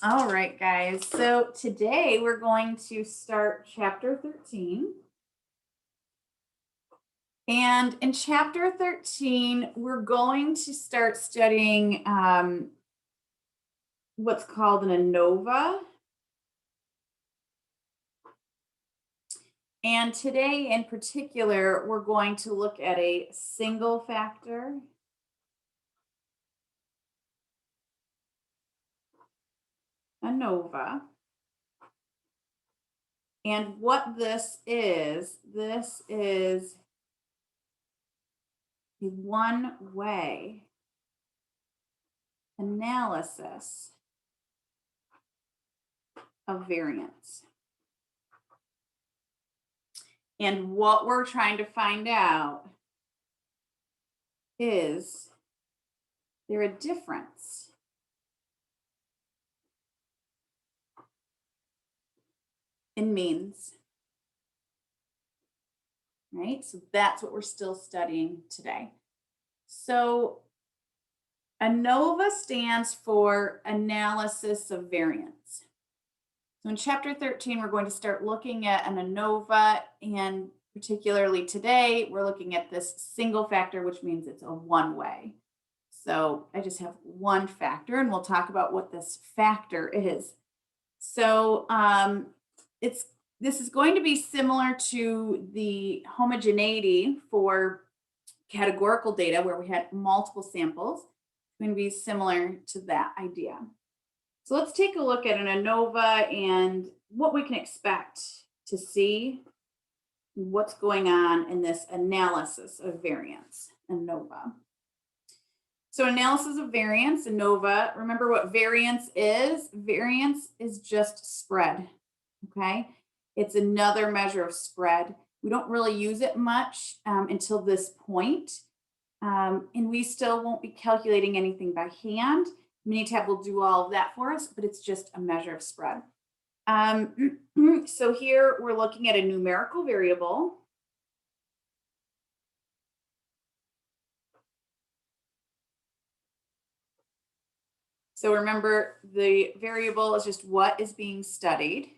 All right, guys. So today we're going to start chapter 13. And in chapter 13, we're going to start studying what's called an ANOVA. And today in particular, we're going to look at a single factor, ANOVA. And what this is a one-way analysis of variance. And what we're trying to find out is there a difference in means? Right? So that's what we're still studying today. So ANOVA stands for analysis of variance. So in chapter 13, we're going to start looking at an ANOVA, and particularly today, we're looking at this single factor, which means it's a one-way. So I just have one factor, and we'll talk about what this factor is. So this is going to be similar to the homogeneity for categorical data where we had multiple samples. It's going to be similar to that idea. So let's take a look at an ANOVA and what we can expect to see what's going on in this analysis of variance, ANOVA. So analysis of variance, ANOVA, remember what variance is? Variance is just spread, okay? It's another measure of spread. We don't really use it much until this point. And we still won't be calculating anything by hand. Minitab will do all of that for us, but it's just a measure of spread. So here we're looking at a numerical variable. So remember, the variable is just what is being studied.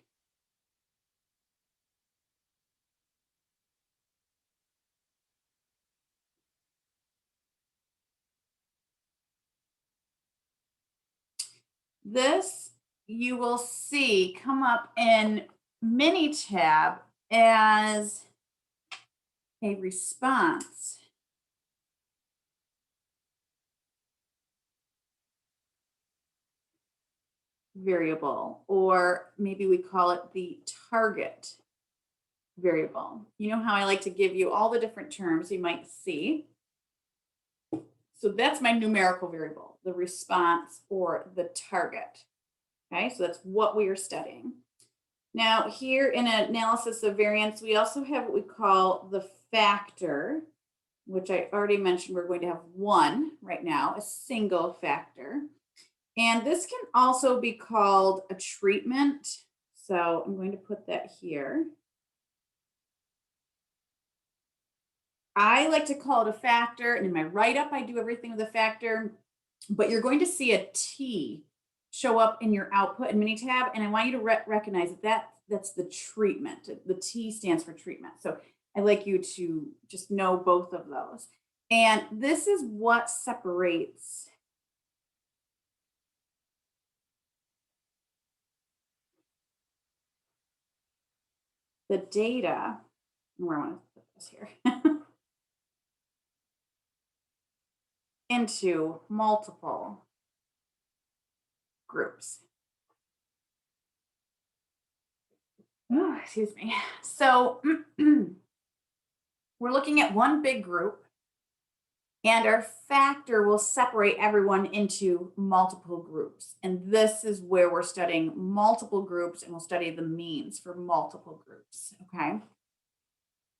This you will see come up in Minitab as a response. Variable, or maybe we call it the target variable. You know how I like to give you all the different terms you might see. So that's my numerical variable, the response or the target. Okay, so that's what we are studying. Now here in analysis of variance, we also have what we call the factor, which I already mentioned we're going to have one right now, a single factor. And this can also be called a treatment. So I'm going to put that here. I like to call it a factor, and in my write-up, I do everything with a factor, but you're going to see a T show up in your output in Minitab, and I want you to recognize that's the treatment. The T stands for treatment. So I'd like you to just know both of those. And this is what separates the data, where I want to put this here, into multiple groups. Oh, excuse me. So we're looking at one big group, and our factor will separate everyone into multiple groups. And this is where we're studying multiple groups, and we'll study the means for multiple groups, okay?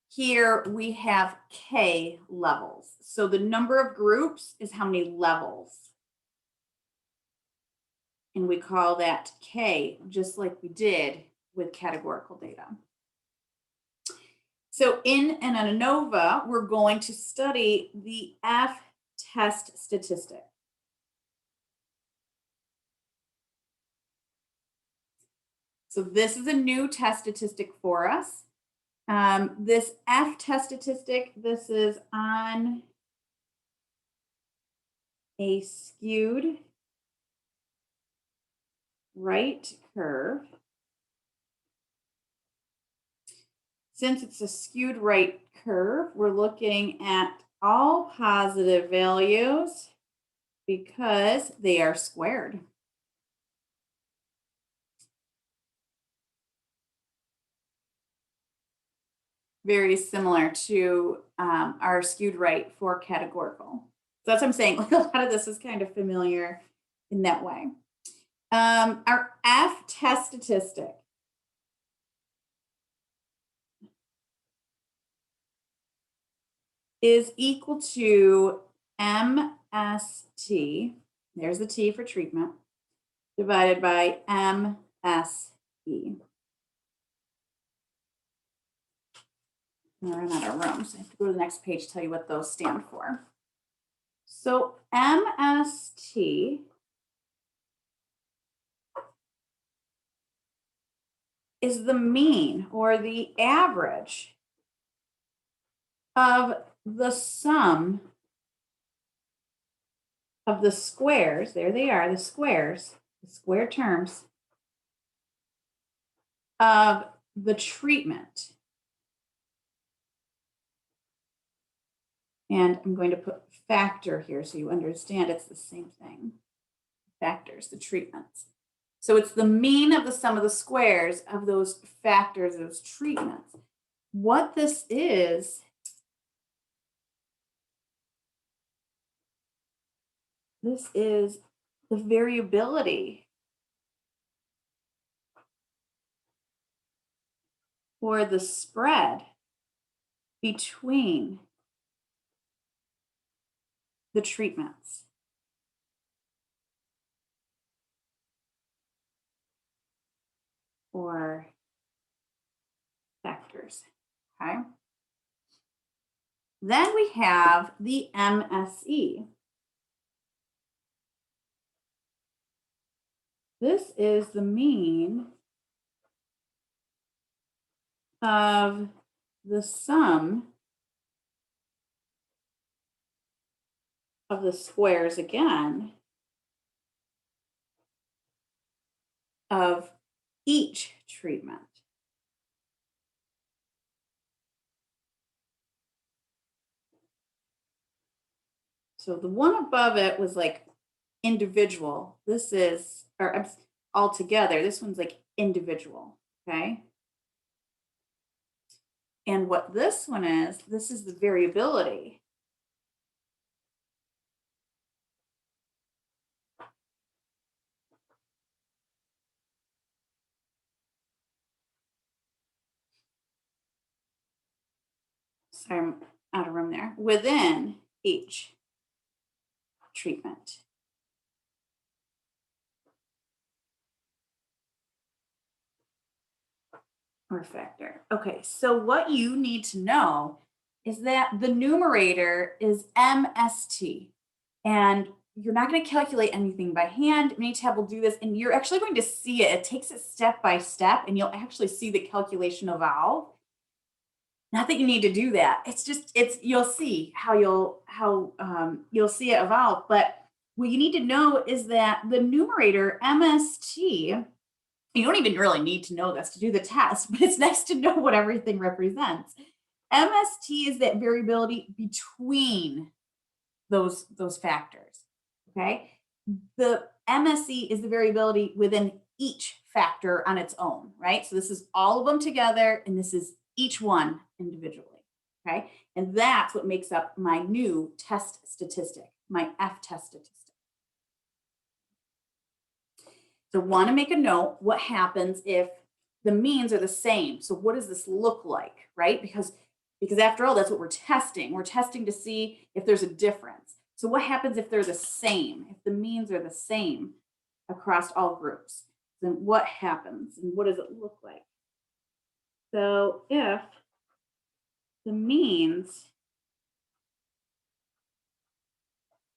Here we have K levels. So the number of groups is how many levels. And we call that K, just like we did with categorical data. So in an ANOVA, we're going to study the F-test statistic. So this is a new test statistic for us. This F test statistic, this is on a skewed right curve. Since it's a skewed right curve, we're looking at all positive values because they are squared. Very similar to our skewed right for categorical. So that's what I'm saying. Like a lot of this is kind of familiar in that way. Our F test statistic is equal to MST, there's the T for treatment, divided by MSE. I ran out of room, so I have to go to the next page to tell you what those stand for. So MST is the mean or the average of the sum of the squares, there they are, the squares, the square terms of the treatment. And I'm going to put factor here so you understand it's the same thing. Factors, the treatments. So it's the mean of the sum of the squares of those factors, those treatments. What this is the variability or the spread between the treatments. Or factors, okay? Then we have the MSE. This is the mean of the sum of the squares again of each treatment. So the one above it was like individual. This is, or all together, this one's like individual, okay? And what this one is, this is the variability. Sorry, I'm out of room there. Within each treatment. Or factor. Okay, so what you need to know is that the numerator is MST. And you're not going to calculate anything by hand. Minitab will do this, and you're actually going to see it. It takes it step by step, and you'll actually see the calculation evolve. Not that you need to do that. It's just you'll see how you'll see it evolve. But what you need to know is that the numerator MST. You don't even really need to know this to do the test, but it's nice to know what everything represents. MST is that variability between those factors. Okay, the MSE is the variability within each factor on its own, right? So this is all of them together, and this is each one individually, okay? And that's what makes up my new test statistic, my F test statistic. So want to make a note, what happens if the means are the same? So what does this look like, right? Because after all, that's what we're testing. We're testing to see if there's a difference. So what happens if they're the same, if the means are the same across all groups? Then what happens and what does it look like? So if the means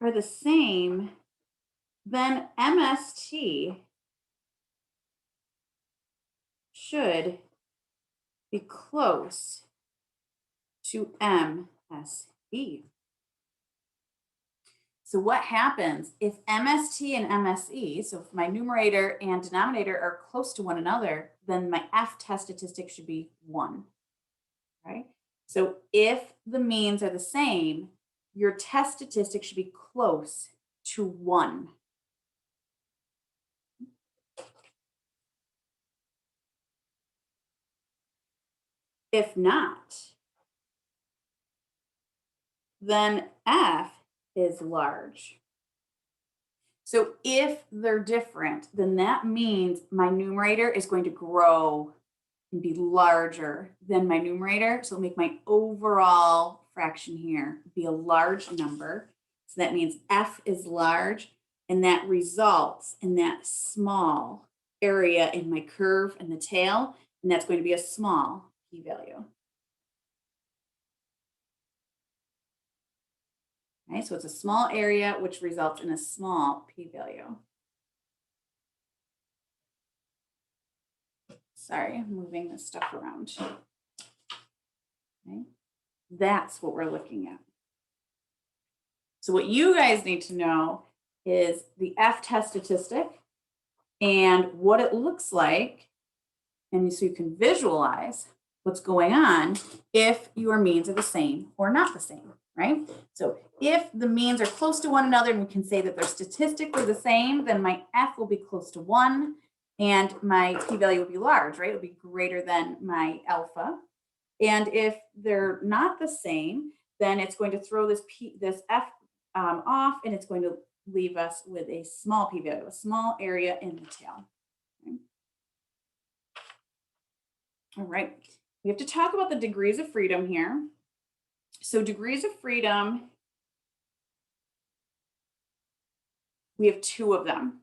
are the same, then MST should be close to MSE. So what happens if MST and MSE, so if my numerator and denominator are close to one another, then my F test statistic should be 1, right? So if the means are the same, your test statistic should be close to 1. If not, then F is large. So if they're different, then that means my numerator is going to grow and be larger than my numerator. So it'll make my overall fraction here be a large number. So that means F is large, and that results in that small area in my curve and the tail, and that's going to be a small p-value. Okay, so it's a small area, which results in a small p-value. Sorry, I'm moving this stuff around. Okay, that's what we're looking at. So what you guys need to know is the F test statistic and what it looks like, and so you can visualize what's going on if your means are the same or not the same, right? So if the means are close to one another and we can say that they're statistically the same, then my F will be close to 1 and my p-value will be large, right? It'll be greater than my alpha. And if they're not the same, then it's going to throw this F off, and it's going to leave us with a small p-value, a small area in the tail. Okay. All right, we have to talk about the degrees of freedom here. So degrees of freedom, we have 2 of them.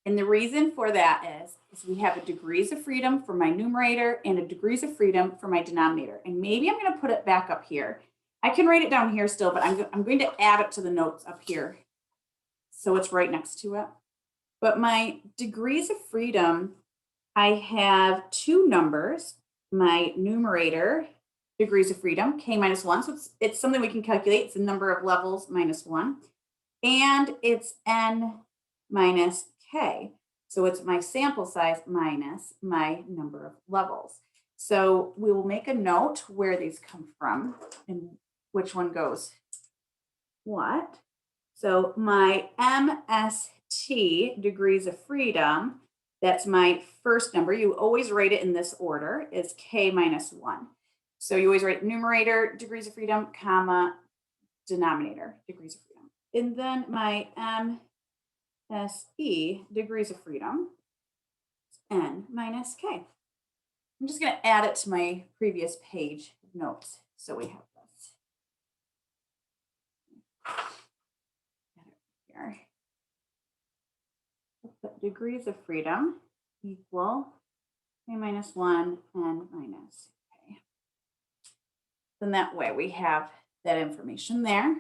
And the reason for that is we have a degrees of freedom for my numerator and a degrees of freedom for my denominator. And maybe I'm going to put it back up here. I can write it down here still, but I'm going to add it to the notes up here, so it's right next to it. But my degrees of freedom, I have 2 numbers. My numerator, degrees of freedom, k minus 1. So it's something we can calculate. It's the number of levels minus 1. And it's n minus k. So it's my sample size minus my number of levels. So we will make a note where these come from and which one goes what. So my MST, degrees of freedom, that's my first number. You always write it in this order, is k minus 1. So you always write numerator, degrees of freedom, comma, denominator, degrees of freedom. And then my MSE, degrees of freedom, n minus k. I'm just going to add it to my previous page of notes so we have this. Here. Put degrees of freedom equal k minus 1 n minus k. Then that way we have that information there.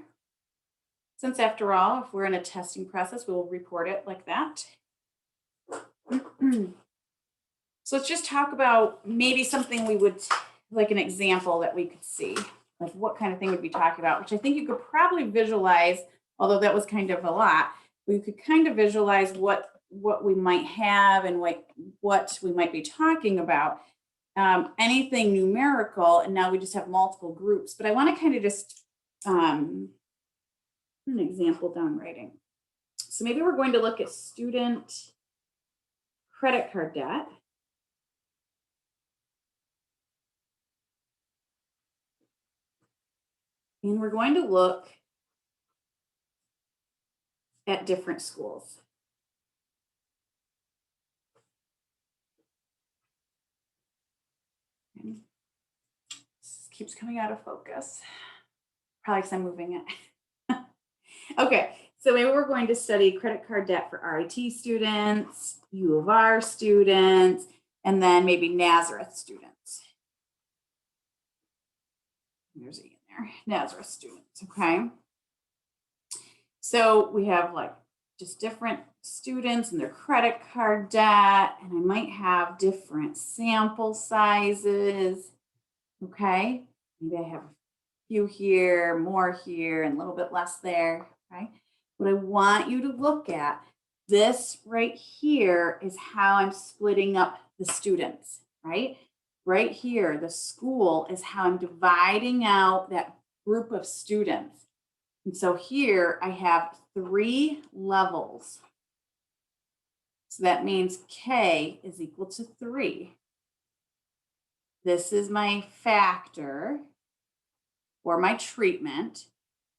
Since after all, if we're in a testing process, we will report it like that. So let's just talk about maybe something we would, like an example that we could see, like what kind of thing we'd be talking about, which I think you could probably visualize, although that was kind of a lot. We could kind of visualize what we might have and what we might be talking about. Anything numerical, and now we just have multiple groups, but I want to kind of just an example down writing. So maybe we're going to look at student credit card debt. And we're going to look at different schools. Okay. This keeps coming out of focus. Probably because I'm moving it. Okay, so maybe we're going to study credit card debt for RIT students, U of R students, and then maybe Nazareth students. There's E in there, Nazareth students, okay? So we have like just different students and their credit card debt, and I might have different sample sizes, okay? Maybe I have a few here, more here, and a little bit less there, okay? What I want you to look at, this right here is how I'm splitting up the students, right? Right here, the school is how I'm dividing out that group of students. And so here I have 3 levels. So that means K is equal to 3. This is my factor or my treatment,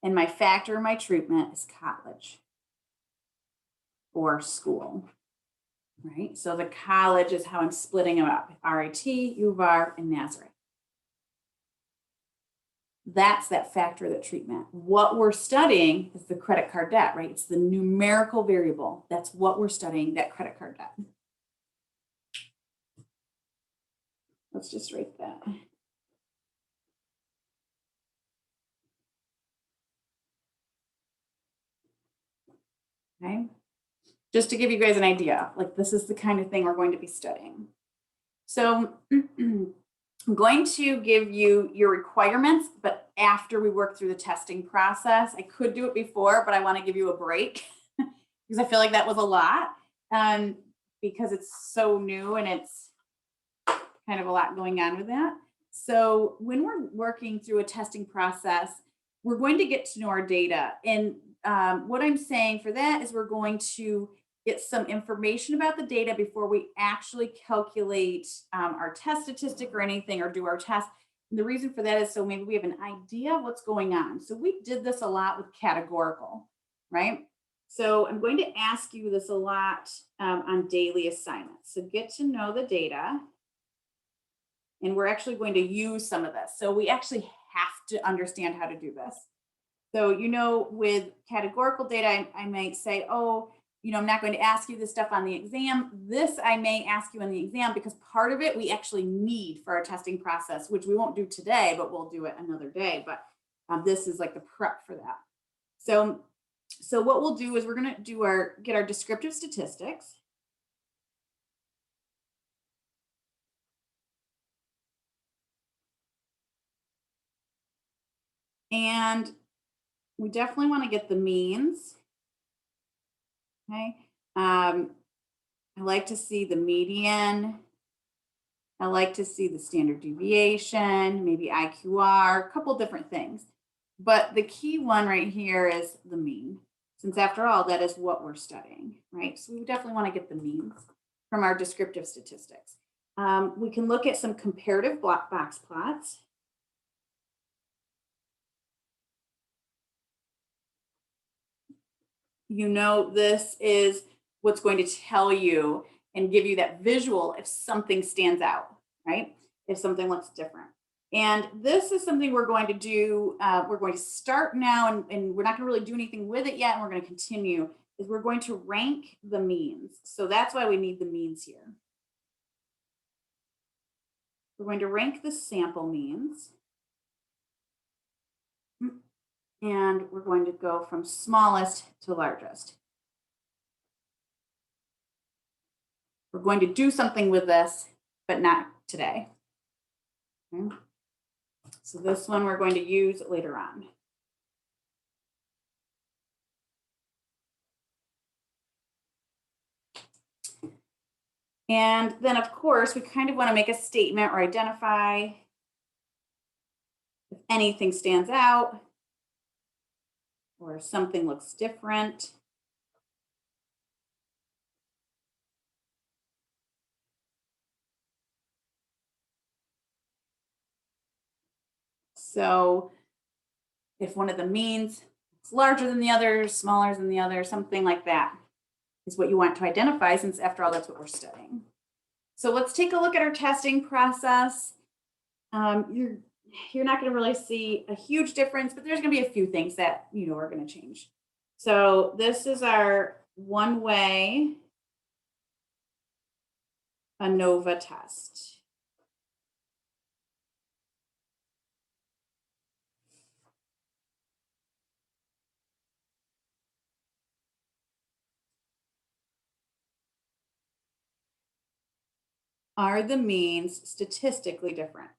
and my factor or my treatment is college or school, right? So the college is how I'm splitting them up, RIT, UVAR, and Nazareth. That's that factor, that treatment. What we're studying is the credit card debt, right? It's the numerical variable. That's what we're studying, that credit card debt. Let's just write that. Okay. Just to give you guys an idea, like this is the kind of thing we're going to be studying. So I'm going to give you your requirements, but after we work through the testing process. I could do it before, but I want to give you a break because I feel like that was a lot because it's so new and it's kind of a lot going on with that. So when we're working through a testing process, we're going to get to know our data. And what I'm saying for that is we're going to get some information about the data before we actually calculate our test statistic or anything or do our test. And the reason for that is so maybe we have an idea of what's going on. So we did this a lot with categorical, right? So I'm going to ask you this a lot on daily assignments. So get to know the data. And we're actually going to use some of this. So we actually have to understand how to do this. So, you know, with categorical data, I might say, oh, you know, I'm not going to ask you this stuff on the exam. This I may ask you on the exam because part of it we actually need for our testing process, which we won't do today, but we'll do it another day. But this is like the prep for that. So what we'll do is we're going to get our descriptive statistics. And we definitely want to get the means. Okay. I like to see the median. I like to see the standard deviation, maybe IQR, a couple different things. But the key one right here is the mean, since after all, that is what we're studying, right? So we definitely want to get the means from our descriptive statistics. We can look at some comparative box plots. You know, this is what's going to tell you and give you that visual if something stands out, right? If something looks different. And this is something we're going to do. We're going to start now, and we're not going to really do anything with it yet. And we're going to continue. Is we're going to rank the means. So that's why we need the means here. We're going to rank the sample means. And we're going to go from smallest to largest. We're going to do something with this, but not today. Okay. So this one we're going to use later on. And then of course, we kind of want to make a statement or identify if anything stands out or something looks different. So if one of the means is larger than the other, smaller than the other, something like that is what you want to identify, since after all, that's what we're studying. So let's take a look at our testing process. You're not going to really see a huge difference, but there's going to be a few things that, you know, are going to change. So this is our one-way ANOVA test. are the means statistically different?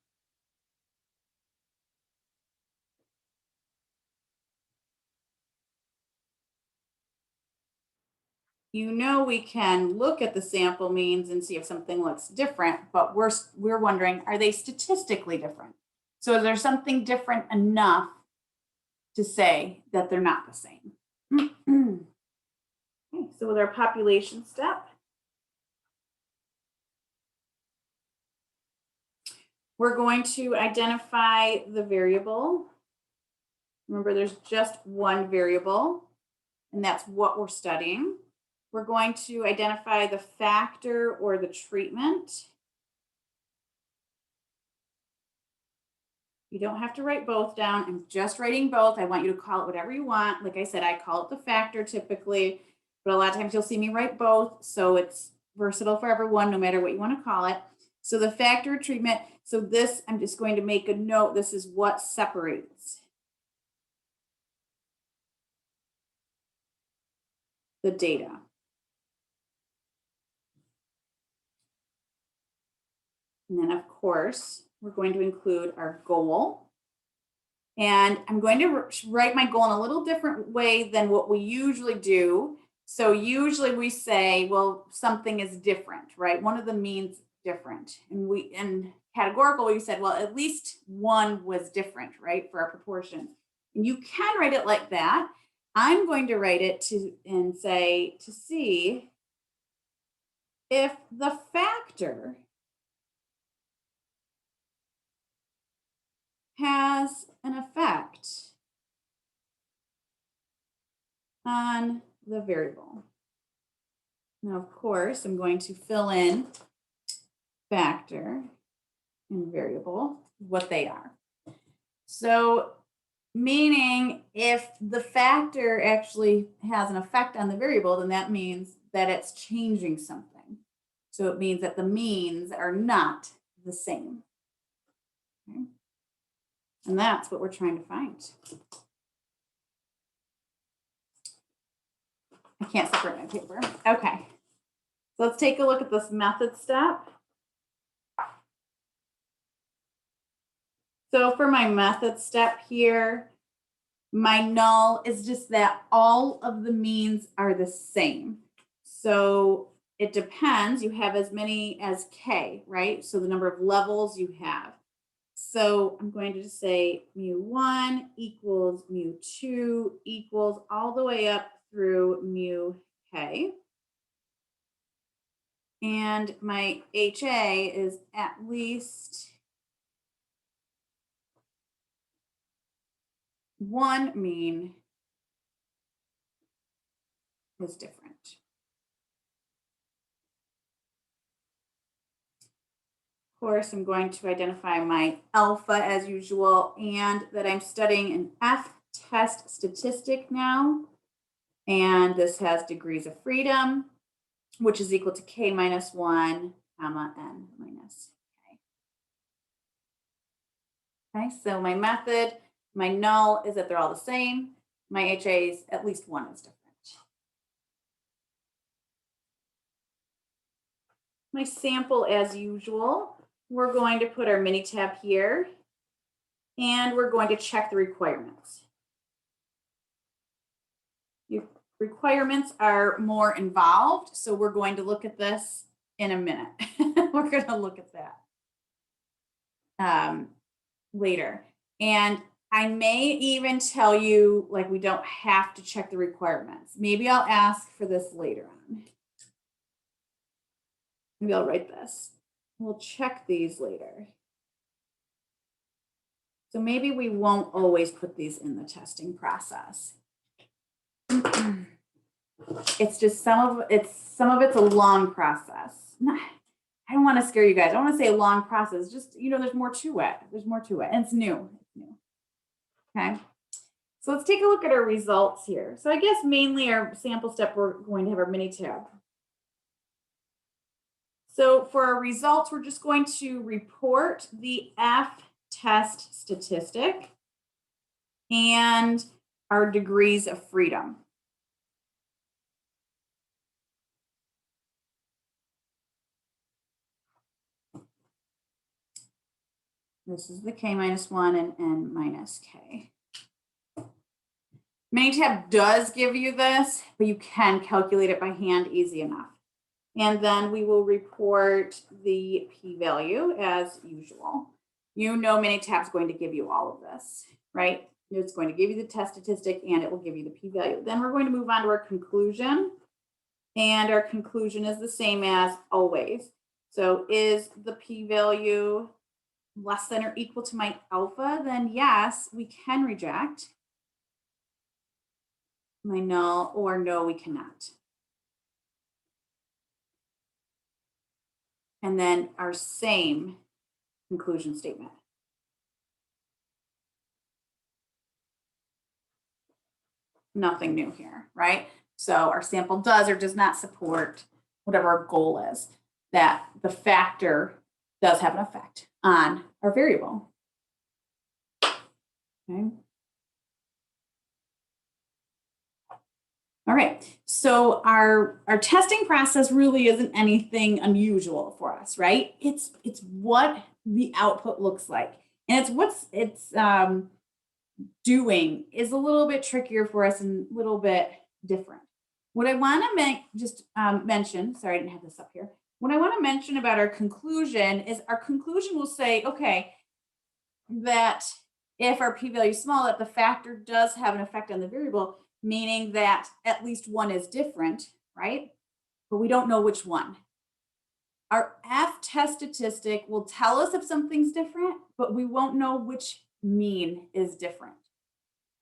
You know, we can look at the sample means and see if something looks different, but we're wondering, are they statistically different? So is there something different enough to say that they're not the same? Okay, so with our population step, we're going to identify the variable. Remember, there's just one variable, and that's what we're studying. We're going to identify the factor or the treatment. You don't have to write both down. I'm just writing both. I want you to call it whatever you want. Like I said, I call it the factor typically, but a lot of times you'll see me write both. So it's versatile for everyone, no matter what you want to call it. So the factor treatment. So this, I'm just going to make a note. This is what separates the data. And then of course, we're going to include our goal. And I'm going to write my goal in a little different way than what we usually do. So usually we say, well, something is different, right? One of them means different. And in categorical, we said, well, at least one was different, right? For our proportions. And you can write it like that. I'm going to write it to see if the factor has an effect on the variable. Now, of course, I'm going to fill in factor and variable, what they are. So, meaning if the factor actually has an effect on the variable, then that means that it's changing something. So it means that the means are not the same. Okay? And that's what we're trying to find. I can't separate my paper. Okay. So let's take a look at this method step. So for my method step here, my null is just that all of the means are the same. So it depends. You have as many as k, right? So the number of levels you have. So I'm going to just say mu1 equals mu2 equals all the way up through mu k. And my HA is at least one mean is different. Of course, I'm going to identify my alpha as usual, and that I'm studying an F-test statistic now. And this has degrees of freedom, which is equal to k minus 1, comma, n minus k. Okay, so my method, my null is that they're all the same. My HAs, at least one is different. My sample as usual, we're going to put our mini tab here, and we're going to check the requirements. Your requirements are more involved, so we're going to look at this in a minute. We're going to look at that later. And I may even tell you, like, we don't have to check the requirements. Maybe I'll ask for this later on. Maybe I'll write this. We'll check these later. So maybe we won't always put these in the testing process. It's just some of it's a long process. I don't want to scare you guys. I don't want to say a long process. Just, you know, there's more to it. There's more to it. And it's new. It's new. Okay. So let's take a look at our results here. So I guess mainly our sample step, we're going to have our mini tab. So for our results, we're just going to report the F-test statistic and our degrees of freedom. This is the K minus 1 and N minus K. Minitab does give you this, but you can calculate it by hand easy enough. And then we will report the p-value as usual. You know Minitab's going to give you all of this, right? It's going to give you the test statistic and it will give you the p-value. Then we're going to move on to our conclusion. And our conclusion is the same as always. So is the p-value less than or equal to my alpha? Then yes, we can reject my null, or no, we cannot. And then our same conclusion statement. Nothing new here, right? So our sample does or does not support whatever our goal is, that the factor does have an effect on our variable. Okay. All right, so our testing process really isn't anything unusual for us, right? It's what the output looks like, and it's what's doing is a little bit trickier for us and a little bit different. What I want to mention, sorry, I didn't have this up here. What I want to mention about our conclusion is our conclusion will say, okay, that if our p-value is small, that the factor does have an effect on the variable, meaning that at least one is different, right? But we don't know which one. Our F-test statistic will tell us if something's different, but we won't know which mean is different.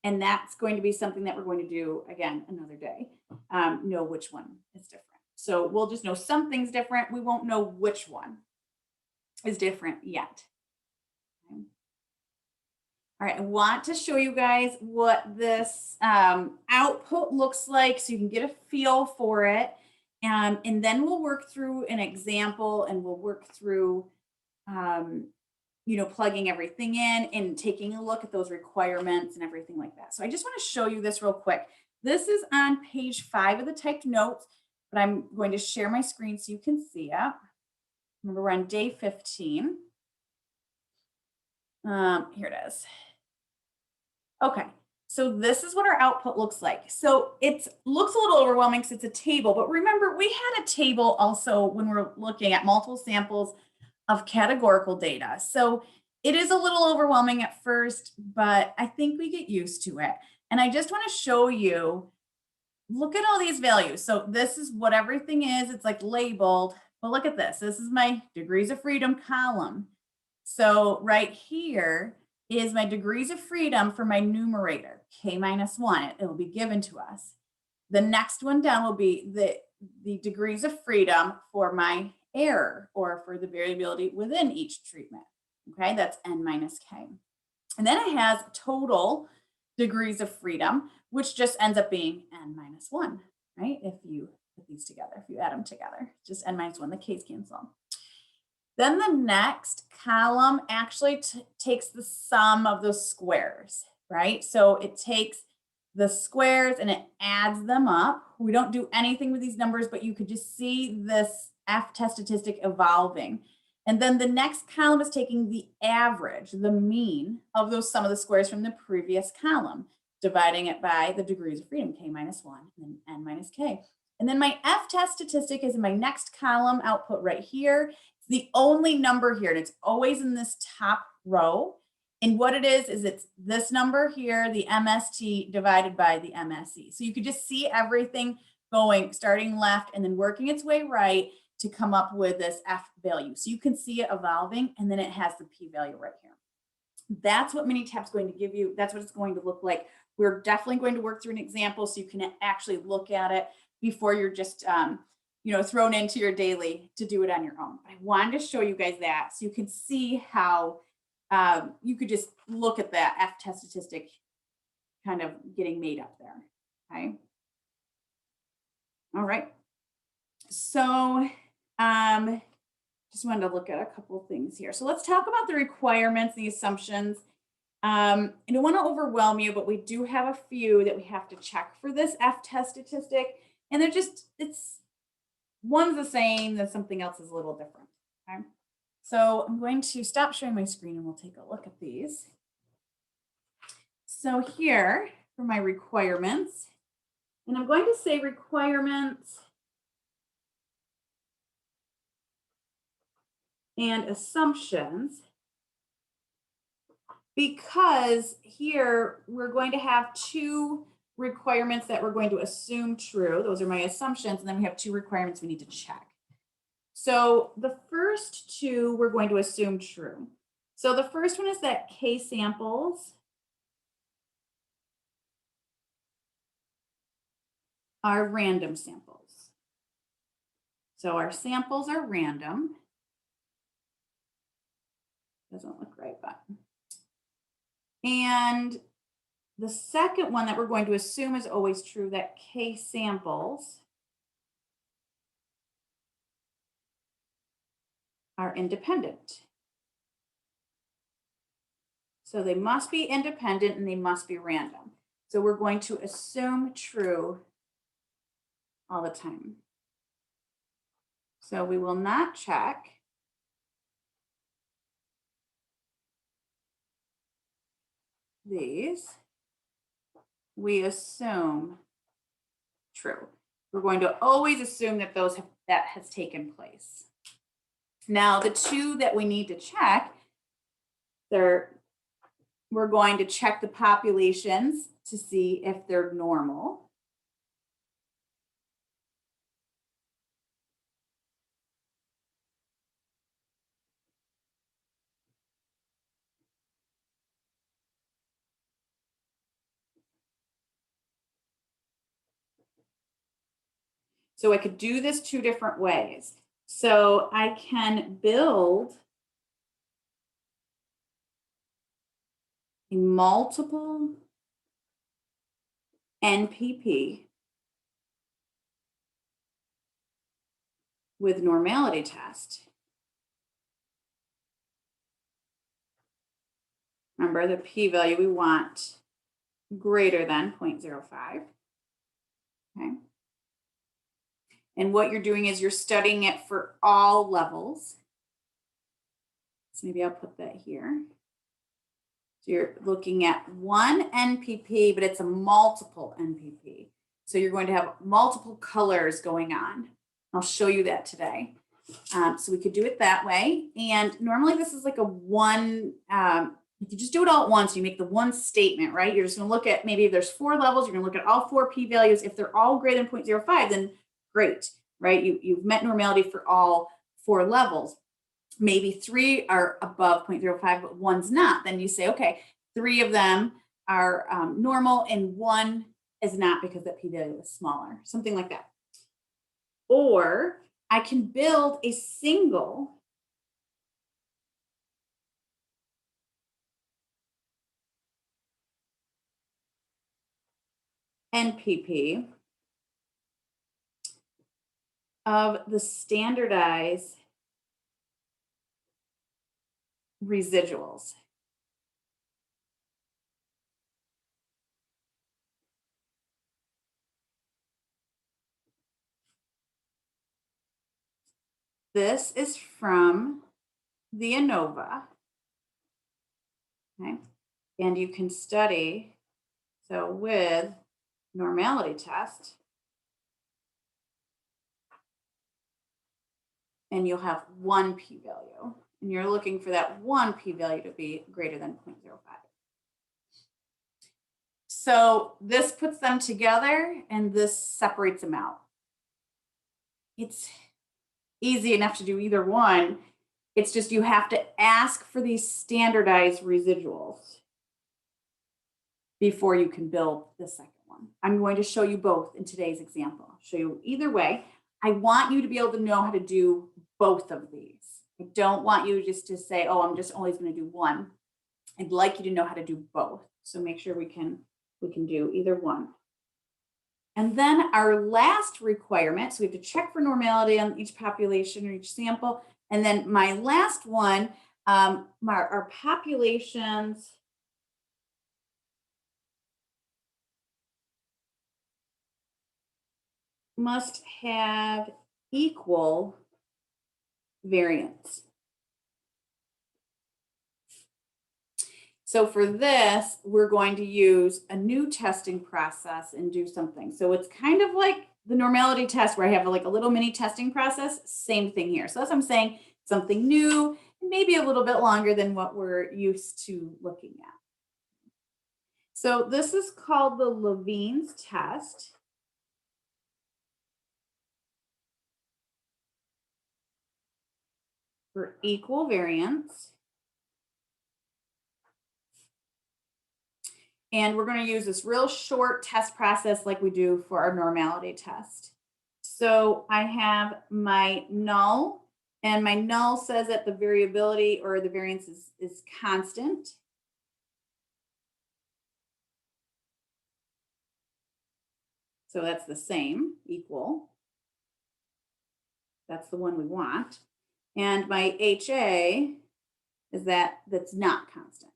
And that's going to be something that we're going to do again another day, know which one is different. So we'll just know something's different. We won't know which one is different yet. Okay. All right, I want to show you guys what this output looks like so you can get a feel for it. And then we'll work through an example and we'll work through, plugging everything in and taking a look at those requirements and everything like that. So I just want to show you this real quick. This is on page 5 of the typed notes, but I'm going to share my screen so you can see it. Remember, we're on day 15. Here it is. Okay, so this is what our output looks like. So it looks a little overwhelming because it's a table, but remember we had a table also when we're looking at multiple samples of categorical data. So it is a little overwhelming at first, but I think we get used to it. And I just want to show you, look at all these values. So this is what everything is. It's like labeled, but look at this. This is my degrees of freedom column. So right here is my degrees of freedom for my numerator, K minus 1. It will be given to us. The next one down will be the degrees of freedom for my error or for the variability within each treatment. Okay, that's N minus K. And then it has total degrees of freedom, which just ends up being N minus 1, right? If you put these together, if you add them together, just N minus 1, the K's cancel. Then the next column actually takes the sum of those squares, right? So it takes the squares and it adds them up. We don't do anything with these numbers, but you could just see this F-test statistic evolving. And then the next column is taking the average, the mean of those sum of the squares from the previous column, dividing it by the degrees of freedom, K minus 1 and N minus K. And then my F-test statistic is in my next column output right here. It's the only number here, and it's always in this top row. And what it is it's this number here, the MST divided by the MSE. So you could just see everything going, starting left and then working its way right to come up with this F value. So you can see it evolving, and then it has the P value right here. That's what Minitab's going to give you. That's what it's going to look like. We're definitely going to work through an example so you can actually look at it before you're just thrown into your daily to do it on your own. I wanted to show you guys that so you can see how you could just look at that F-test statistic kind of getting made up there, okay? All right, so just wanted to look at a couple of things here. So let's talk about the requirements, the assumptions. I don't want to overwhelm you, but we do have a few that we have to check for this F-test statistic. And one's the same, then something else is a little different, okay? So I'm going to stop sharing my screen and we'll take a look at these. So here for my requirements, and I'm going to say requirements and assumptions because here we're going to have two requirements that we're going to assume true. Those are my assumptions. And then we have two requirements we need to check. So the first two we're going to assume true. So the first one is that K samples are random samples. So our samples are random. Doesn't look right, but. And the second one that we're going to assume is always true, that K samples are independent. So they must be independent and they must be random. So we're going to assume true all the time. So we will not check these. We assume true. We're going to always assume that that has taken place. Now, the two that we need to check, we're going to check the populations to see if they're normal. So I could do this two different ways. So I can build a multiple NPP with normality test. Remember the p-value we want greater than 0.05. Okay. And what you're doing is you're studying it for all levels. So maybe I'll put that here. So you're looking at one NPP, but it's a multiple NPP. So you're going to have multiple colors going on. I'll show you that today. So we could do it that way. And normally this is like a one, if you just do it all at once, you make the one statement, right? You're just gonna look at, maybe if there's 4 levels, you're gonna look at all 4 p-values. If they're all greater than 0.05, then great, right? You've met normality for all 4 levels. Maybe 3 are above 0.05, but one's not. Then you say, okay, 3 of them are normal and 1 is not because that p-value is smaller, something like that. Or I can build a single NPP of the standardized residuals. This is from the ANOVA. Okay. And you can study, so with normality test, and you'll have 1 p-value. And you're looking for that 1 p-value to be greater than 0.05. So this puts them together and this separates them out. It's easy enough to do either one. It's just you have to ask for these standardized residuals before you can build the second one. I'm going to show you both in today's example. I'll show you either way. I want you to be able to know how to do both of these. I don't want you just to say, oh, I'm just always going to do one. I'd like you to know how to do both. So make sure we can do either one. And then our last requirement, so we have to check for normality on each population or each sample. And then my last one, our populations must have equal variance. So for this, we're going to use a new testing process and do something. So it's kind of like the normality test where I have like a little mini testing process, same thing here. So that's what I'm saying, something new, maybe a little bit longer than what we're used to looking at. So this is called the Levine's test. For equal variance. And we're going to use this real short test process like we do for our normality test. So I have my null, and my null says that the variability or the variance is constant. So that's the same, equal. That's the one we want. And my HA is that's not constant.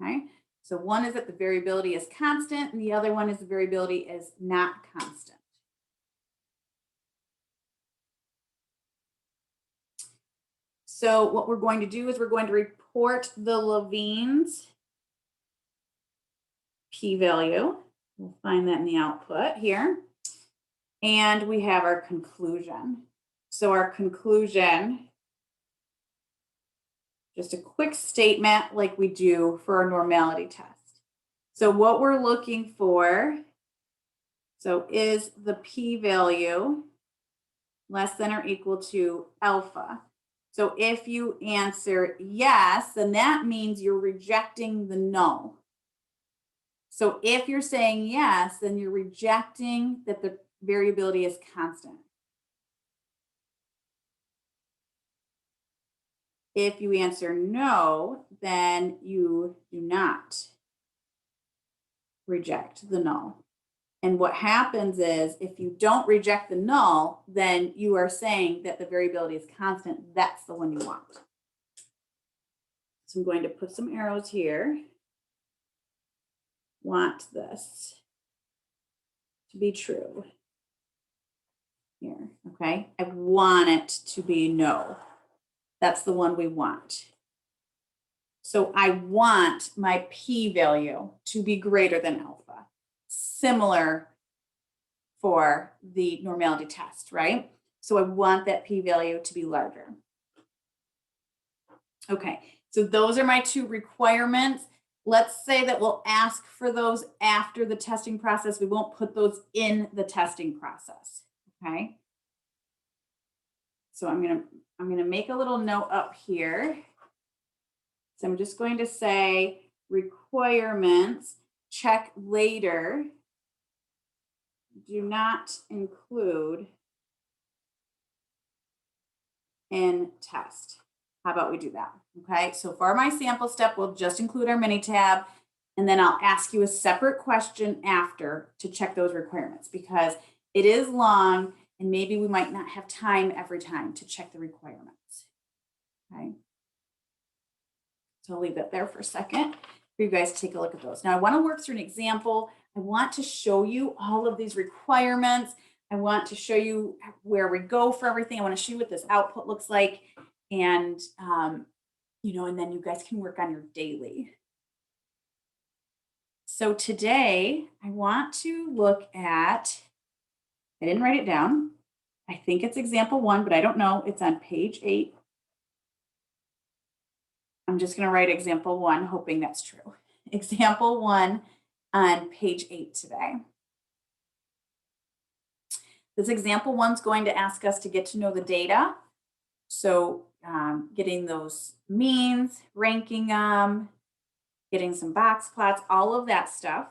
Okay, so one is that the variability is constant, and the other one is the variability is not constant. So what we're going to do is we're going to report the Levine's p-value. We'll find that in the output here. And we have our conclusion. So our conclusion, just a quick statement like we do for our normality test. So what we're looking for, so is the p-value less than or equal to alpha? So if you answer yes, then that means you're rejecting the null. So if you're saying yes, then you're rejecting that the variability is constant. If you answer no, then you do not reject the null. And what happens is if you don't reject the null, then you are saying that the variability is constant. That's the one you want. So I'm going to put some arrows here. Want this to be true here, okay? I want it to be no. That's the one we want. So I want my p-value to be greater than alpha. Similar for the normality test, right? So I want that p-value to be larger. Okay, so those are my two requirements. Let's say that we'll ask for those after the testing process. We won't put those in the testing process, okay? So I'm gonna make a little note up here. So I'm just going to say requirements, check later, do not include in test. How about we do that? Okay, so for my sample step, we'll just include our mini tab, and then I'll ask you a separate question after to check those requirements because it is long and maybe we might not have time every time to check the requirements. Okay. So I'll leave that there for a second for you guys to take a look at those. Now I want to work through an example. I want to show you all of these requirements. I want to show you where we go for everything. I want to show you what this output looks like. And, you know, and then you guys can work on your daily. So today I want to look at, I didn't write it down. I think it's example 1, but I don't know. It's on page 8. I'm just going to write example 1, hoping that's true. Example 1 on page 8 today. This example 1 is going to ask us to get to know the data. So getting those means, ranking them, getting some box plots, all of that stuff.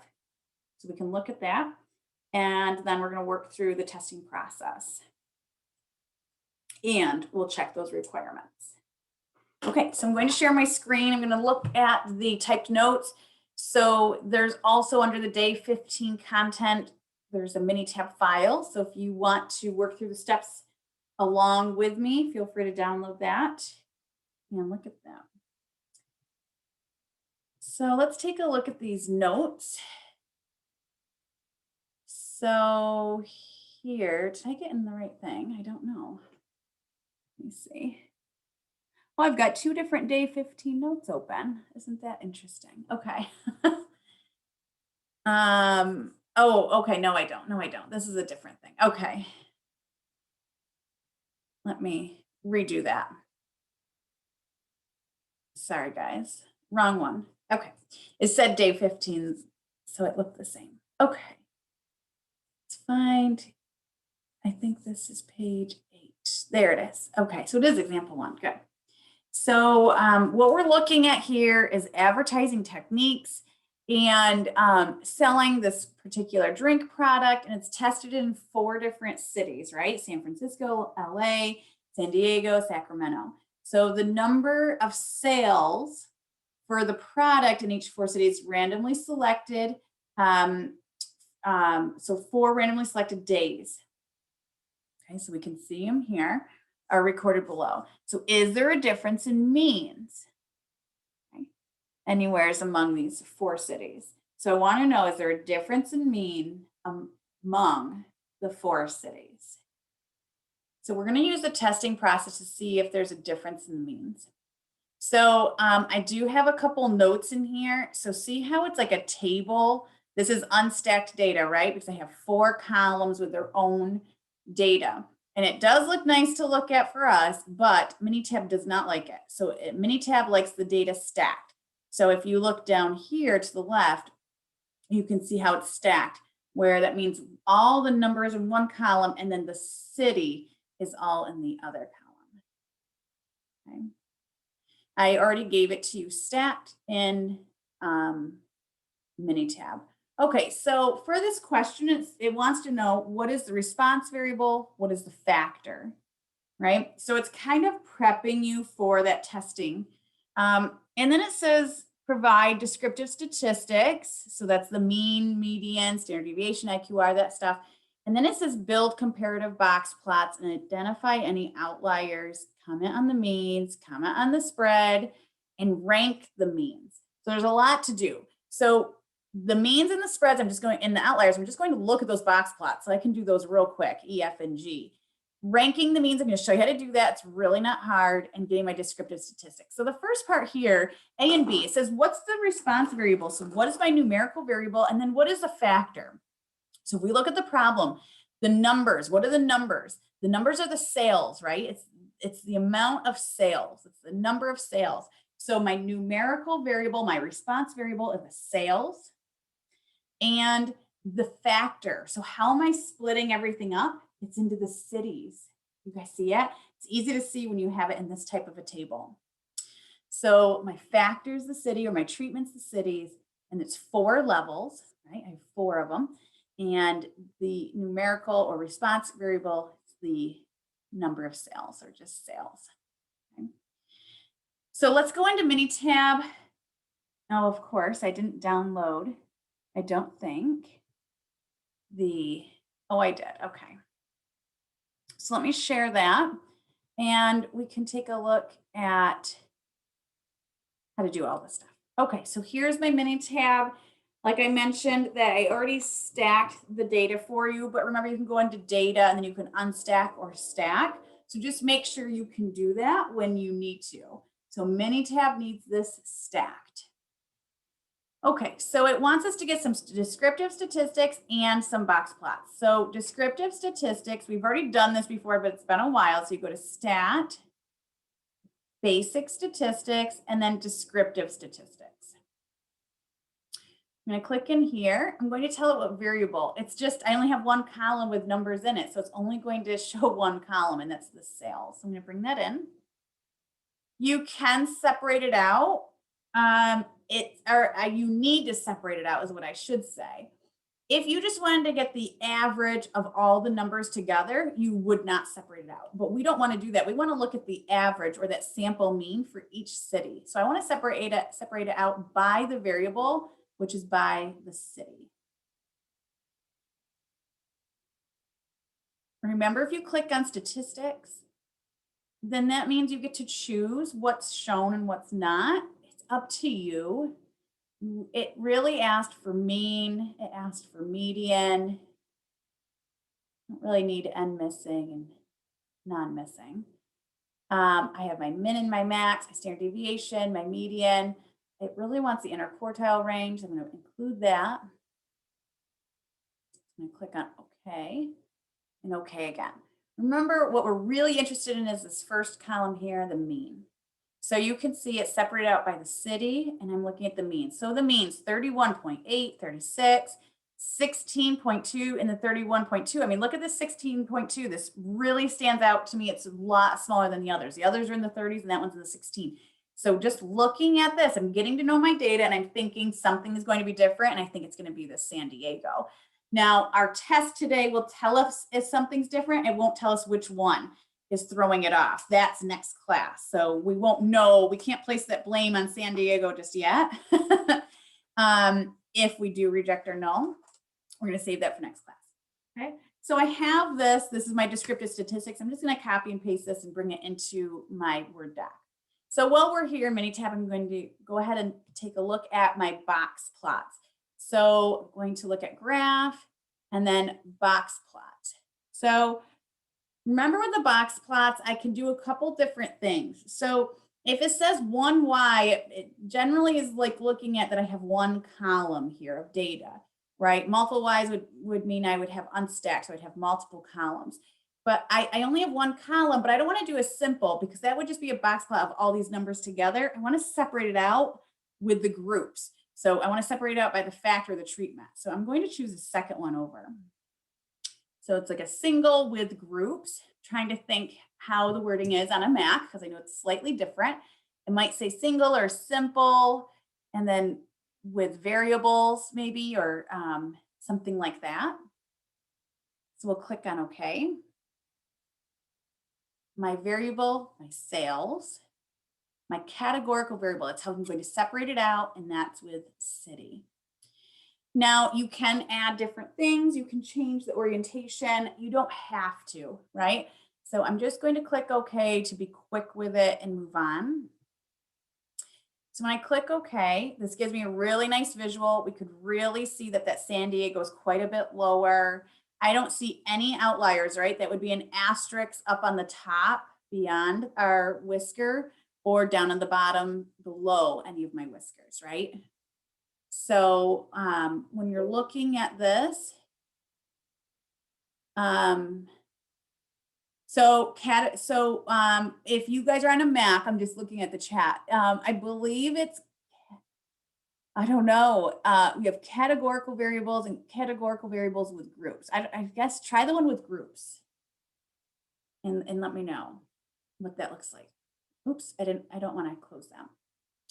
So we can look at that. And then we're going to work through the testing process. And we'll check those requirements. Okay, so I'm going to share my screen. I'm going to look at the typed notes. So there's also under the day 15 content, there's a mini tab file. So if you want to work through the steps along with me, feel free to download that and look at them. So let's take a look at these notes. So here, did I get in the right thing? I don't know. Let me see. Well, I've got 2 different day 15 notes open. Isn't that interesting? Okay. Oh, okay. No, I don't. No, I don't. This is a different thing. Okay. Let me redo that. Sorry, guys. Wrong one. Okay. It said day 15, so it looked the same. Okay. Let's find, I think this is page 8. There it is. Okay, so it is example 1. Good. So what we're looking at here is advertising techniques and selling this particular drink product, and it's tested in 4 different cities, right? San Francisco, LA, San Diego, Sacramento. So the number of sales for the product in each 4 cities randomly selected. So 4 randomly selected days. Okay, so we can see them here are recorded below. So is there a difference in means? Okay. Anywheres among these 4 cities. So I want to know, is there a difference in mean among the 4 cities? So we're going to use the testing process to see if there's a difference in the means. So I do have a couple notes in here. So see how it's like a table? This is unstacked data, right? Because I have 4 columns with their own data. And it does look nice to look at for us, but Minitab does not like it. So Minitab likes the data stacked. So if you look down here to the left, you can see how it's stacked, where that means all the numbers in one column and then the city is all in the other column. Okay. I already gave it to you stacked in Minitab. Okay, so for this question, it wants to know what is the response variable, what is the factor, right? So it's kind of prepping you for that testing. And then it says provide descriptive statistics. So that's the mean, median, standard deviation, IQR, that stuff. And then it says build comparative box plots and identify any outliers, comment on the means, comment on the spread, and rank the means. So there's a lot to do. So the means and the spreads, I'm just going, in the outliers, I'm just going to look at those box plots. So I can do those real quick, E, F, and G. Ranking the means, I'm going to show you how to do that. It's really not hard, and getting my descriptive statistics. So the first part here, A and B, it says, what's the response variable? So what is my numerical variable? And then what is the factor? So if we look at the problem, the numbers, what are the numbers? The numbers are the sales, right? It's the amount of sales. It's the number of sales. So my numerical variable, my response variable is the sales and the factor. So how am I splitting everything up? It's into the cities. You guys see it? It's easy to see when you have it in this type of a table. So my factor is the city, or my treatment's the cities, and it's 4 levels, right? I have 4 of them. And the numerical or response variable is the number of sales, or just sales. Okay. So let's go into Minitab. Now, of course, I didn't download, I don't think, oh, I did. Okay. So let me share that, and we can take a look at how to do all this stuff. Okay, so here's my Minitab. Like I mentioned, that I already stacked the data for you, but remember, you can go into data and then you can unstack or stack. So just make sure you can do that when you need to. So Minitab needs this stacked. Okay, so it wants us to get some descriptive statistics and some box plots. So descriptive statistics, we've already done this before, but it's been a while. So you go to stat, basic statistics, and then descriptive statistics. I'm going to click in here. I'm going to tell it what variable. It's just, I only have 1 column with numbers in it. So it's only going to show 1 column, and that's the sales. So I'm going to bring that in. You can separate it out. You need to separate it out is what I should say. If you just wanted to get the average of all the numbers together, you would not separate it out. But we don't want to do that. We want to look at the average, or that sample mean for each city. So I want to separate it out by the variable, which is by the city. Remember, if you click on statistics, then that means you get to choose what's shown and what's not. It's up to you. It really asked for mean, it asked for median. Don't really need N missing and non-missing. I have my min and my max, my standard deviation, my median. It really wants the interquartile range. I'm going to include that. I'm going to click on OK and OK again. Remember, what we're really interested in is this first column here, the mean. So you can see it's separated out by the city, and I'm looking at the means. So the means 31.8, 36, 16.2, and the 31.2. I mean, look at this 16.2. This really stands out to me. It's a lot smaller than the others. The others are in the 30s, and that one's in the 16. So just looking at this, I'm getting to know my data, and I'm thinking something is going to be different, and I think it's going to be the San Diego. Now, our test today will tell us if something's different. It won't tell us which one is throwing it off. That's next class. So we won't know. We can't place that blame on San Diego just yet. If we do reject or null, we're going to save that for next class. Okay. So I have this. This is my descriptive statistics. I'm just going to copy and paste this and bring it into my Word doc. So while we're here in Minitab, I'm going to go ahead and take a look at my box plots. So I'm going to look at graph and then box plot. So remember with the box plots, I can do a couple different things. So if it says 1Y, it generally is like looking at that I have one column here of data, right? Multiple Ys would mean I would have unstacked, so I'd have multiple columns. But I only have one column, but I don't want to do a simple because that would just be a box plot of all these numbers together. I want to separate it out with the groups. So I want to separate it out by the factor of the treatment. So I'm going to choose the second one over. So it's like a single with groups, trying to think how the wording is on a Mac, because I know it's slightly different. It might say single or simple, and then with variables maybe, or something like that. So we'll click on OK. My variable, my sales, my categorical variable, that's how I'm going to separate it out, and that's with city. Now you can add different things. You can change the orientation. You don't have to, right? So I'm just going to click OK to be quick with it and move on. So when I click OK, this gives me a really nice visual. We could really see that that San Diego is quite a bit lower. I don't see any outliers, right? That would be an asterisk up on the top beyond our whisker or down on the bottom below any of my whiskers, right? So when you're looking at this, if you guys are on a Mac, I'm just looking at the chat. I believe it's, I don't know. We have categorical variables and categorical variables with groups. I guess try the one with groups and let me know what that looks like. Oops, I don't want to close them.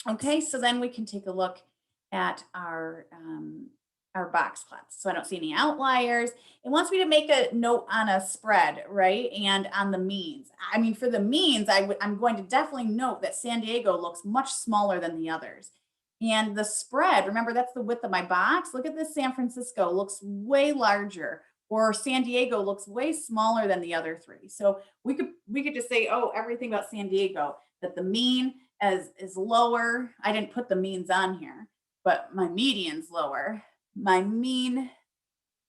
Okay, so then we can take a look at our box plots. So I don't see any outliers. It wants me to make a note on a spread, right? And on the means. I mean, for the means, I'm going to definitely note that San Diego looks much smaller than the others. And the spread, remember, that's the width of my box. Look at this, San Francisco looks way larger, or San Diego looks way smaller than the other three. So we could just say, oh, everything about San Diego, that the mean is lower. I didn't put the means on here, but my median's lower. My mean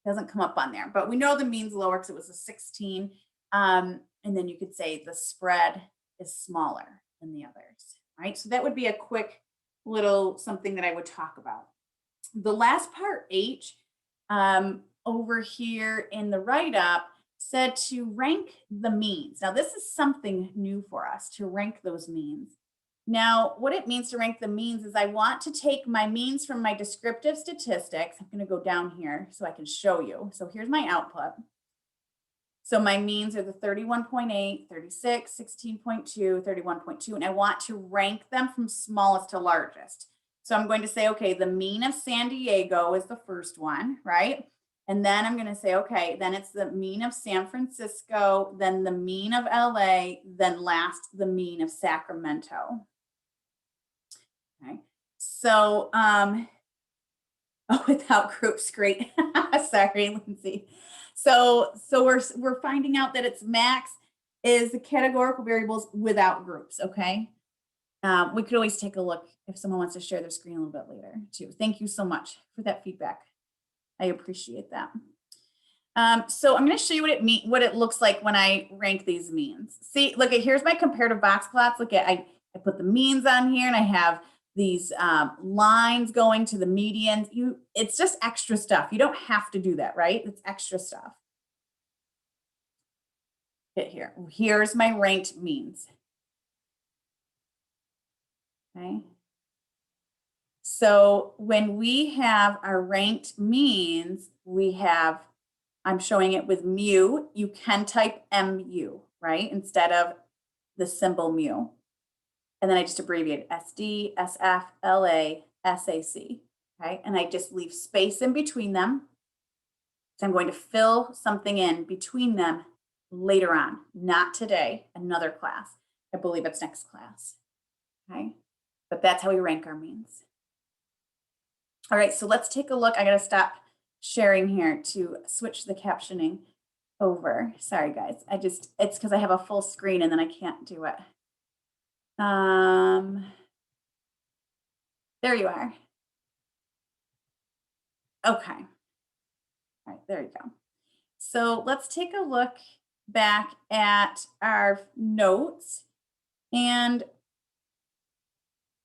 doesn't come up on there, but we know the mean's lower because it was a 16. And then you could say the spread is smaller than the others, right? So that would be a quick little something that I would talk about. The last part, H, over here in the write-up said to rank the means. Now this is something new for us, to rank those means. Now, what it means to rank the means is I want to take my means from my descriptive statistics. I'm going to go down here so I can show you. So here's my output. So my means are the 31.8, 36, 16.2, 31.2, and I want to rank them from smallest to largest. So I'm going to say, okay, the mean of San Diego is the first one, right? And then I'm going to say, okay, then it's the mean of San Francisco, then the mean of LA, then last the mean of Sacramento. Okay, so without groups, great. Sorry, Lindsay. So we're finding out that its max is the categorical variables without groups. Okay, we could always take a look if someone wants to share their screen a little bit later too. Thank you so much for that feedback. I appreciate that. So I'm going to show you what it looks like when I rank these means. See, look at, here's my comparative box plots. Look at, I put the means on here and I have these lines going to the medians. It's just extra stuff. You don't have to do that, right? It's extra stuff. Hit here. Here's my ranked means. Okay. So when we have our ranked means, we have, I'm showing it with mu. You can type mu, right? Instead of the symbol mu. And then I just abbreviate SD, SF, LA, SAC, okay? And I just leave space in between them. So I'm going to fill something in between them later on, not today, another class. I believe it's next class, okay? But that's how we rank our means. All right, so let's take a look. I gotta stop sharing here to switch the captioning over. Sorry guys, it's because I have a full screen and then I can't do it. There you are. Okay. All right, there you go. So let's take a look back at our notes. And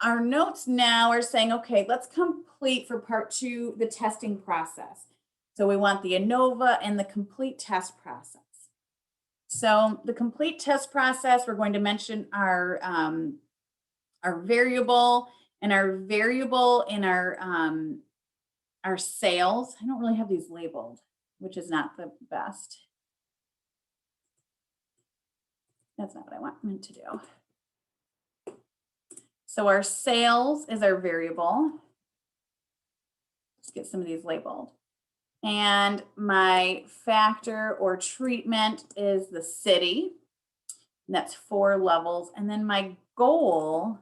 our notes now are saying, okay, let's complete for part 2, the testing process. So we want the ANOVA and the complete test process. So the complete test process, we're going to mention our variable and our variable in our sales. I don't really have these labeled, which is not the best. That's not what I meant to do. So our sales is our variable. Let's get some of these labeled. And my factor or treatment is the city. And that's 4 levels. And then my goal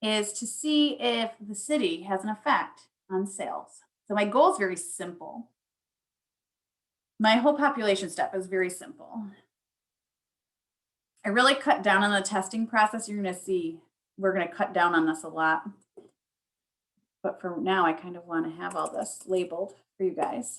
is to see if the city has an effect on sales. So my goal is very simple. My whole population step is very simple. I really cut down on the testing process. You're going to see we're going to cut down on this a lot. But for now, I kind of want to have all this labeled for you guys.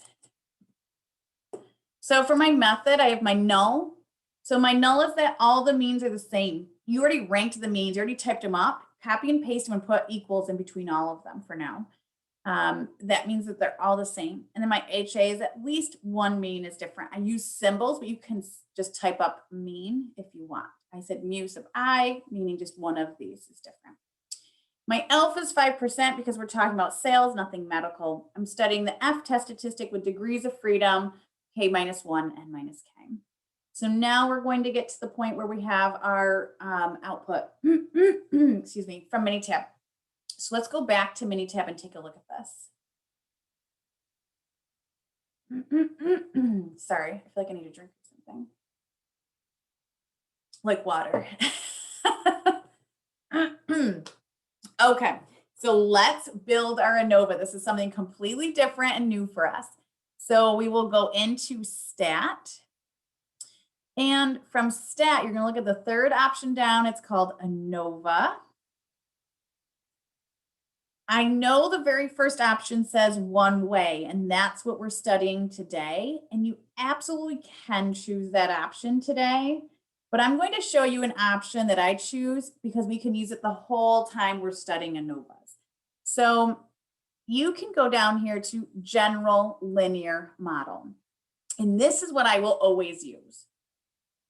So for my method, I have my null. So my null is that all the means are the same. You already ranked the means, you already typed them up, copy and paste them and put equals in between all of them for now. That means that they're all the same. And then my HA is at least one mean is different. I use symbols, but you can just type up mean if you want. I said mu sub I, meaning just one of these is different. My alpha is 5% because we're talking about sales, nothing medical. I'm studying the F test statistic with degrees of freedom, K minus 1 and minus K. So now we're going to get to the point where we have our output, excuse me, from Minitab. So let's go back to Minitab and take a look at this. Sorry, I feel like I need to drink something. Like water. Okay, so let's build our ANOVA. This is something completely different and new for us. So we will go into stat. And from stat, you're going to look at the third option down. It's called ANOVA. I know the very first option says one way, and that's what we're studying today. And you absolutely can choose that option today. But I'm going to show you an option that I choose because we can use it the whole time we're studying ANOVAs. So you can go down here to general linear model. And this is what I will always use.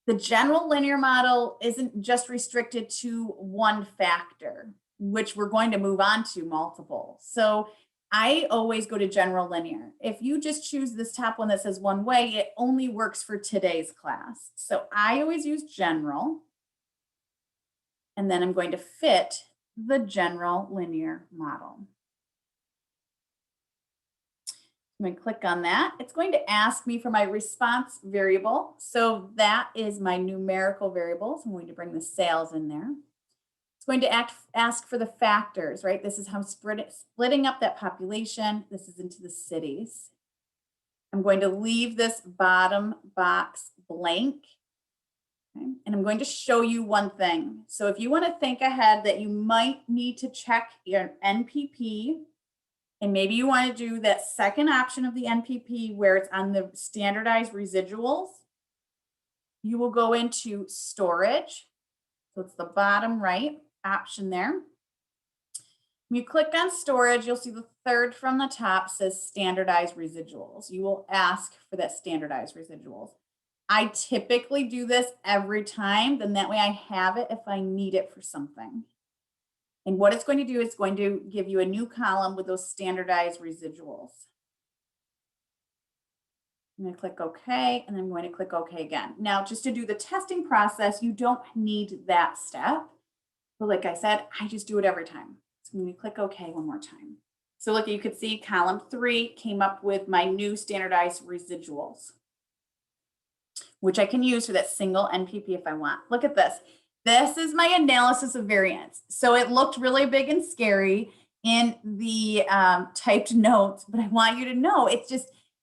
The general linear model isn't just restricted to one factor, which we're going to move on to multiple. So I always go to general linear. If you just choose this top one that says one way, it only works for today's class. So I always use general. And then I'm going to fit the general linear model. I'm going to click on that. It's going to ask me for my response variable. So that is my numerical variables. I'm going to bring the sales in there. It's going to ask for the factors, right? This is how I'm splitting up that population. This is into the cities. I'm going to leave this bottom box blank. Okay? And I'm going to show you one thing. So if you want to think ahead that you might need to check your NPP And maybe you want to do that second option of the NPP where it's on the standardized residuals. You will go into storage. So it's the bottom right option there. When you click on storage, you'll see the third from the top says standardized residuals. You will ask for that standardized residuals. I typically do this every time, then that way I have it if I need it for something. And what it's going to do is going to give you a new column with those standardized residuals. I'm going to click OK, and I'm going to click OK again. Now, just to do the testing process, you don't need that step. But like I said, I just do it every time. So I'm going to click OK one more time. So look, you could see column 3 came up with my new standardized residuals, which I can use for that single NPP if I want. Look at this. This is my analysis of variance. So it looked really big and scary in the typed notes, but I want you to know it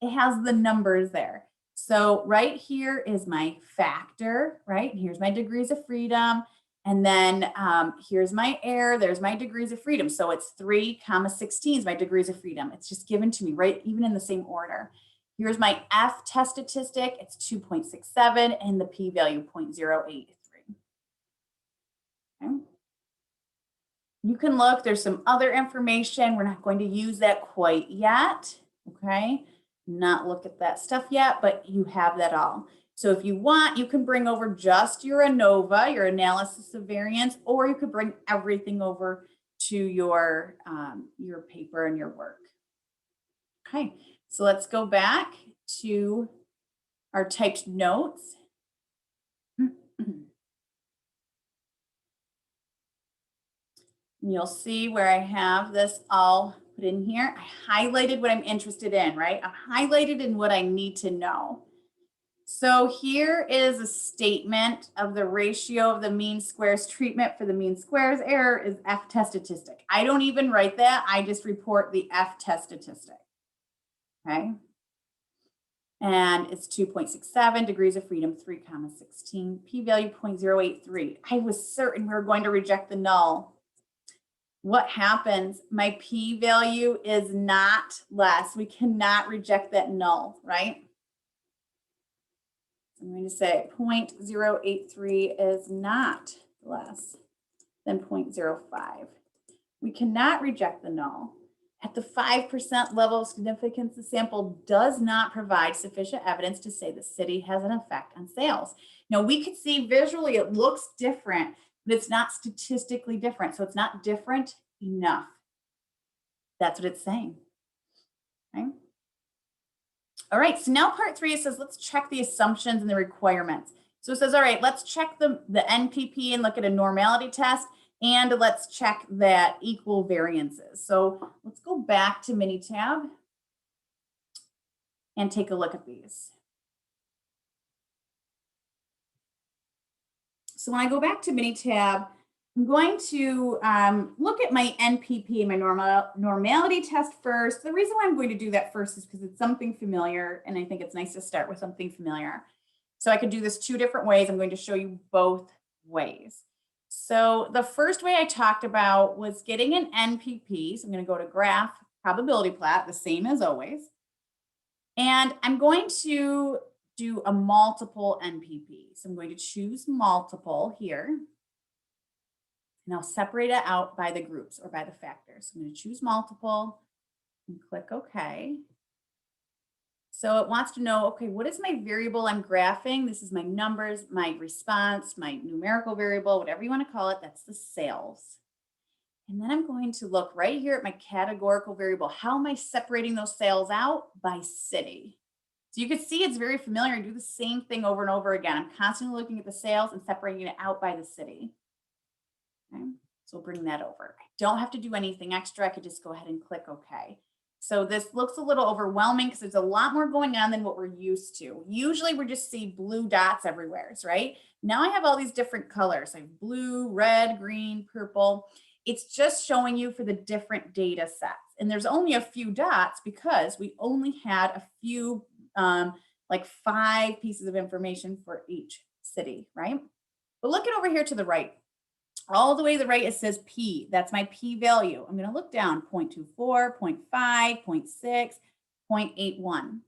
has the numbers there. So right here is my factor, right? Here's my degrees of freedom. And then here's my error, there's my degrees of freedom. So it's 3,16 is my degrees of freedom. It's just given to me, right? Even in the same order. Here's my F test statistic, it's 2.67 and the p-value 0.083. Okay. You can look, there's some other information. We're not going to use that quite yet, okay? Not look at that stuff yet, but you have that all. So if you want, you can bring over just your ANOVA, your analysis of variance, or you could bring everything over to your paper and your work. Okay, so let's go back to our typed notes. You'll see where I have this all put in here. I highlighted what I'm interested in, right? I'm highlighted in what I need to know. So here is a statement of the ratio of the mean squares treatment for the mean squares error is F test statistic. I don't even write that. I just report the F test statistic. Okay. And it's 2.67, degrees of freedom 3,16, p-value 0.083. I was certain we were going to reject the null. What happens? My p-value is not less. We cannot reject that null, right? I'm going to say 0.083 is not less than 0.05. We cannot reject the null. At the 5% level of significance, the sample does not provide sufficient evidence to say the city has an effect on sales. Now, we could see visually it looks different, but it's not statistically different. So it's not different enough. That's what it's saying. Okay. All right, so now part 3, it says, let's check the assumptions and the requirements. So it says, all right, let's check the NPP and look at a normality test, and let's check that equal variances. So let's go back to Minitab and take a look at these. So when I go back to Minitab, I'm going to look at my NPP and my normality test first. The reason why I'm going to do that first is because it's something familiar, and I think it's nice to start with something familiar. So I could do this 2 different ways. I'm going to show you both ways. So the first way I talked about was getting an NPP. So I'm going to go to graph probability plot, the same as always. And I'm going to do a multiple NPP. So I'm going to choose multiple here. And I'll separate it out by the groups or by the factors. So I'm going to choose multiple and click OK. So it wants to know, okay, what is my variable I'm graphing? This is my numbers, my response, my numerical variable, whatever you want to call it. That's the sales. And then I'm going to look right here at my categorical variable. How am I separating those sales out? By city. So you can see it's very familiar. I do the same thing over and over again. I'm constantly looking at the sales and separating it out by the city. Okay, so we'll bring that over. I don't have to do anything extra. I could just go ahead and click OK. So this looks a little overwhelming because there's a lot more going on than what we're used to. Usually we just see blue dots everywhere, right? Now I have all these different colors. I have blue, red, green, purple. It's just showing you for the different data sets. And there's only a few dots because we only had a few, like 5 pieces of information for each city, right? But look at over here to the right. all the way to the right, it says P. That's my P value. I'm going to look down 0.24, 0.5, 0.6, 0.81.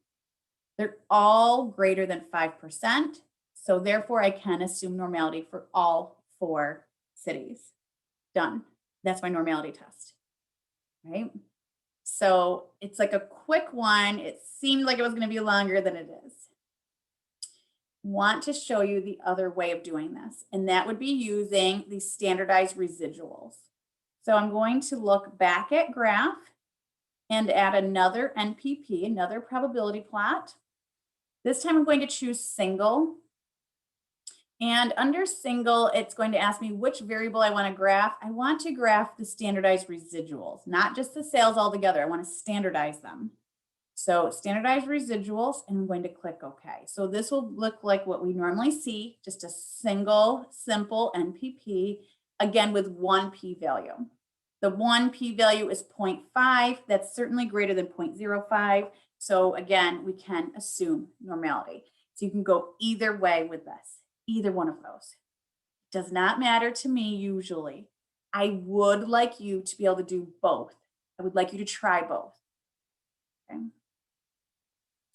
They're all greater than 5%. So therefore, I can assume normality for all 4 cities. Done. That's my normality test, right? So it's like a quick one. It seemed like it was going to be longer than it is. Want to show you the other way of doing this, and that would be using these standardized residuals. So I'm going to look back at graph and add another NPP, another probability plot. This time I'm going to choose single. And under single, it's going to ask me which variable I want to graph. I want to graph the standardized residuals, not just the sales altogether. I want to standardize them. So standardized residuals, and I'm going to click OK. So this will look like what we normally see, just a single, simple NPP, again with one p-value. The one p-value is 0.5. That's certainly greater than 0.05. So again, we can assume normality. So you can go either way with this, either one of those. It does not matter to me usually. I would like you to be able to do both. I would like you to try both. Okay.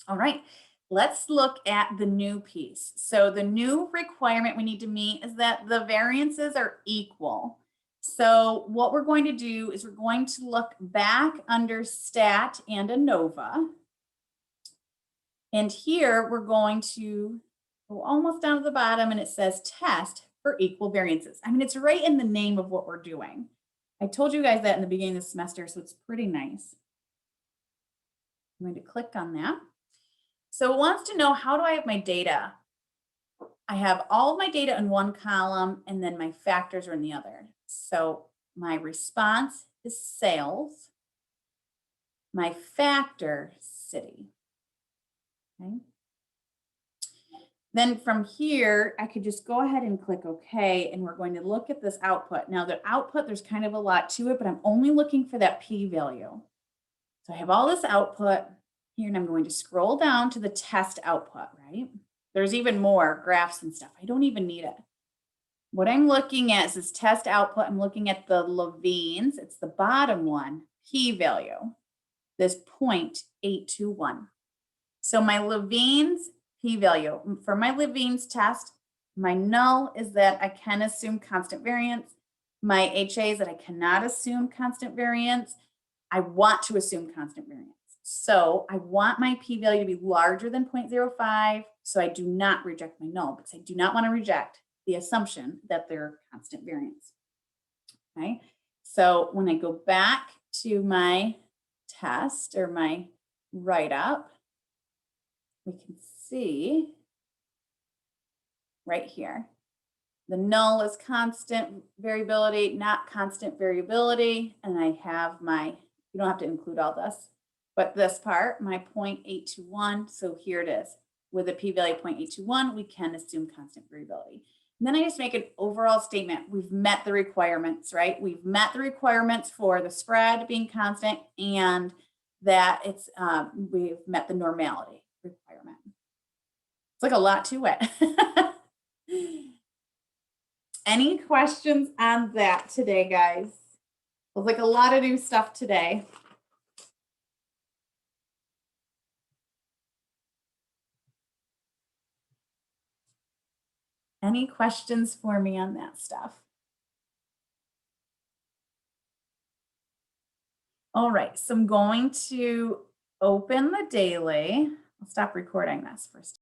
All right, let's look at the new piece. So the new requirement we need to meet is that the variances are equal. So what we're going to do is we're going to look back under stat and ANOVA. And here we're going to go almost down to the bottom and it says test for equal variances. I mean, it's right in the name of what we're doing. I told you guys that in the beginning of the semester, so it's pretty nice. I'm going to click on that. So it wants to know, how do I have my data? I have all of my data in one column and then my factors are in the other. So my response is sales. My factor, city. Okay. Then from here, I could just go ahead and click OK, and we're going to look at this output. Now the output, there's kind of a lot to it, but I'm only looking for that p-value. So I have all this output here, and I'm going to scroll down to the test output, right? There's even more graphs and stuff. I don't even need it. What I'm looking at is this test output. I'm looking at the Levine's. It's the bottom one, p-value, this 0.821. So my Levine's p-value, for my Levine's test, my null is that I can assume constant variance. My HA is that I cannot assume constant variance. I want to assume constant variance. So I want my p-value to be larger than 0.05, so I do not reject my null, because I do not want to reject the assumption that they're constant variance. Okay, so when I go back to my test or my write-up, we can see right here, the null is constant variability, not constant variability, and I have my, you don't have to include all this, but this part, my 0.821, so here it is. With a p-value of 0.821, we can assume constant variability. And then I just make an overall statement. We've met the requirements, right? We've met the requirements for the spread being constant and that it's we've met the normality requirement. It's like a lot to it. Any questions on that today, guys? It was like a lot of new stuff today. Any questions for me on that stuff? All right, so I'm going to open the daily. I'll stop recording this first.